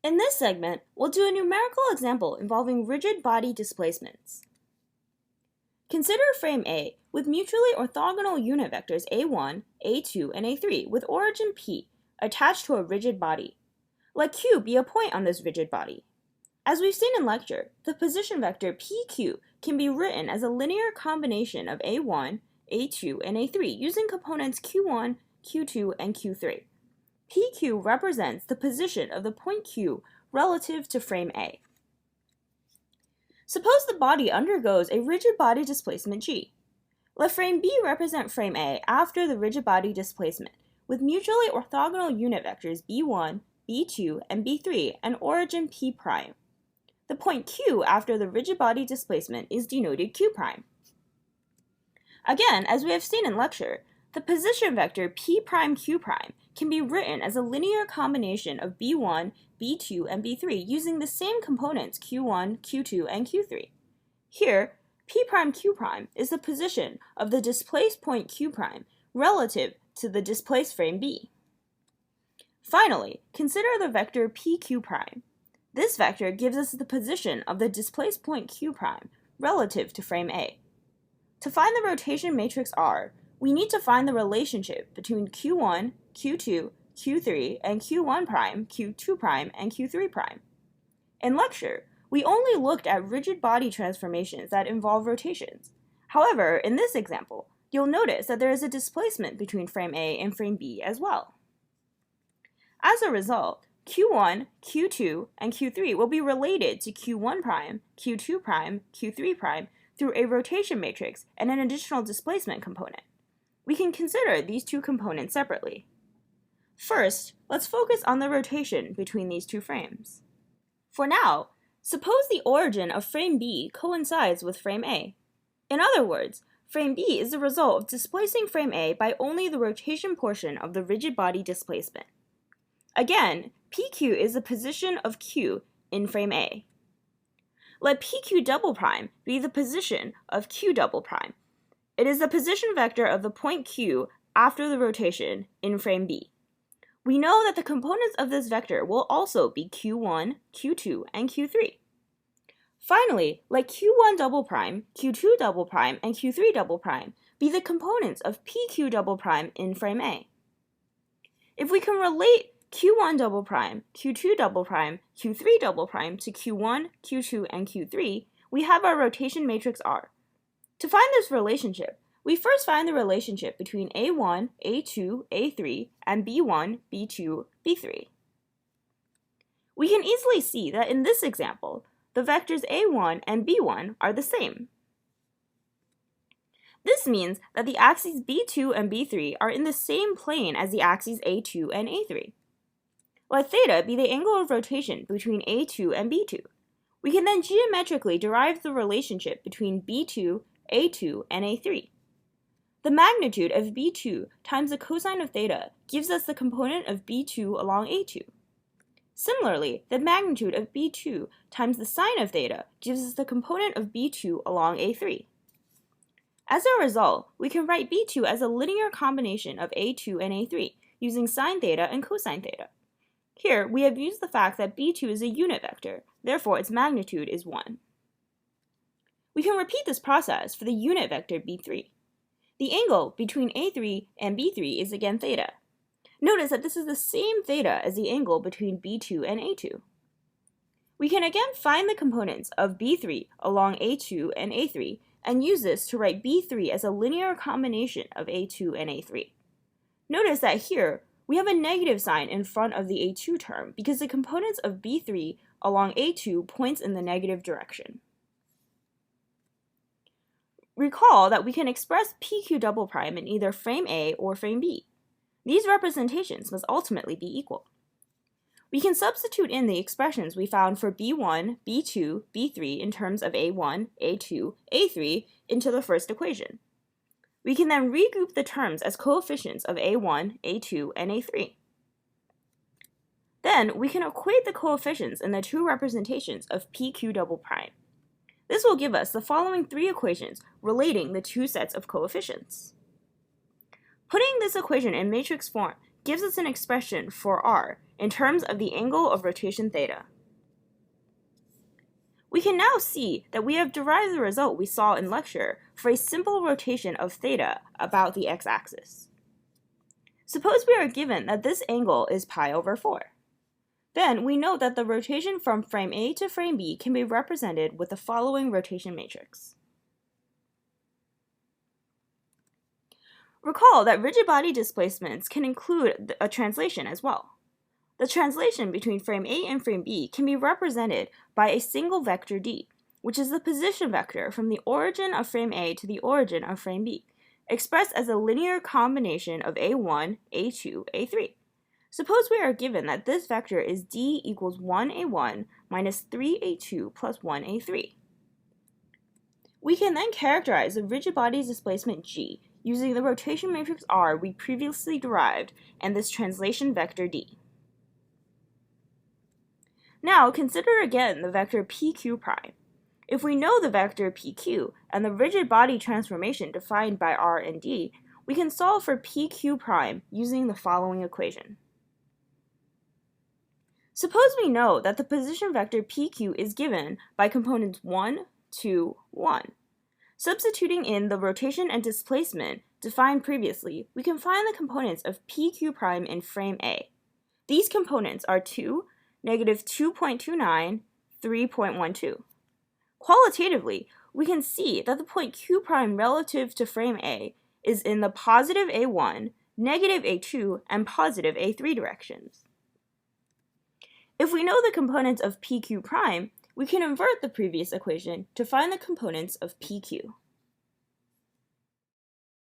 In this segment, we'll do a numerical example involving rigid body displacements. Consider frame A with mutually orthogonal unit vectors a1, a2, and a3 with origin P attached to a rigid body. Let Q be a point on this rigid body. As we've seen in lecture, the position vector PQ can be written as a linear combination of a1, a2, and a3 using components q1, q2, and q3. PQ represents the position of the point Q relative to frame A. Suppose the body undergoes a rigid body displacement G. Let frame B represent frame A after the rigid body displacement, with mutually orthogonal unit vectors B1, B2, and B3 and origin P'. The point Q after the rigid body displacement is denoted Q'. Again, as we have seen in lecture, the position vector P'Q' can be written as a linear combination of B1, B2, and B3 using the same components Q1, Q2, and Q3. Here, P'Q' is the position of the displaced point Q' relative to the displaced frame B. Finally, consider the vector PQ'. This vector gives us the position of the displaced point Q' relative to frame A. To find the rotation matrix R, we need to find the relationship between Q1, Q2, Q3, and Q1', Q2', and Q3'. In lecture, we only looked at rigid body transformations that involve rotations. However, in this example, you'll notice that there is a displacement between frame A and frame B as well. As a result, Q1, Q2, and Q3 will be related to Q1', Q2', Q3' through a rotation matrix and an additional displacement component. We can consider these two components separately. First, let's focus on the rotation between these two frames. For now, suppose the origin of frame B coincides with frame A. In other words, frame B is the result of displacing frame A by only the rotation portion of the rigid body displacement. Again, PQ is the position of Q in frame A. Let PQ' be the position of Q'. It is the position vector of the point Q after the rotation in frame B. We know that the components of this vector will also be Q1, Q2, and Q3. Finally, let Q1', Q2', and Q3' be the components of PQ' in frame A. If we can relate Q1', Q2', Q3' to Q1, Q2, and Q3, we have our rotation matrix R. To find this relationship, we first find the relationship between A1, A2, A3, and B1, B2, B3. We can easily see that in this example, the vectors A1 and B1 are the same. This means that the axes B2 and B3 are in the same plane as the axes A2 and A3. Let theta be the angle of rotation between A2 and B2. We can then geometrically derive the relationship between B2, A2, and A3. The magnitude of B2 times the cosine of theta gives us the component of B2 along A2. Similarly, the magnitude of B2 times the sine of theta gives us the component of B2 along A3. As a result, we can write B2 as a linear combination of A2 and A3 using sine theta and cosine theta. Here, we have used the fact that B2 is a unit vector, therefore its magnitude is 1. We can repeat this process for the unit vector B3. The angle between A3 and B3 is again theta. Notice that this is the same theta as the angle between B2 and A2. We can again find the components of B3 along A2 and A3 and use this to write B3 as a linear combination of A2 and A3. Notice that here, we have a negative sign in front of the A2 term because the components of B3 along A2 points in the negative direction. Recall that we can express PQ' in either frame A or frame B. These representations must ultimately be equal. We can substitute in the expressions we found for B1, B2, B3 in terms of A1, A2, A3 into the first equation. We can then regroup the terms as coefficients of A1, A2, and A3. Then we can equate the coefficients in the two representations of PQ'. This will give us the following three equations relating the two sets of coefficients. Putting this equation in matrix form gives us an expression for R in terms of the angle of rotation theta. We can now see that we have derived the result we saw in lecture for a simple rotation of theta about the x-axis. Suppose we are given that this angle is pi over 4. Then we know that the rotation from frame A to frame B can be represented with the following rotation matrix. Recall that rigid body displacements can include a translation as well. The translation between frame A and frame B can be represented by a single vector d, which is the position vector from the origin of frame A to the origin of frame B, expressed as a linear combination of a1, a2, a3. Suppose we are given that this vector is d equals 1a1 minus 3a2 plus 1a3. We can then characterize the rigid body displacement g using the rotation matrix R we previously derived and this translation vector d. Now consider again the vector pq prime. If we know the vector pq and the rigid body transformation defined by R and d, we can solve for pq prime using the following equation. Suppose we know that the position vector pq is given by components 1, 2, 1. Substituting in the rotation and displacement defined previously, we can find the components of pq prime in frame A. These components are 2, negative 2.29, 3.12. Qualitatively, we can see that the point q prime relative to frame A is in the positive a1, negative a2, and positive a3 directions. If we know the components of pq prime, we can invert the previous equation to find the components of pq.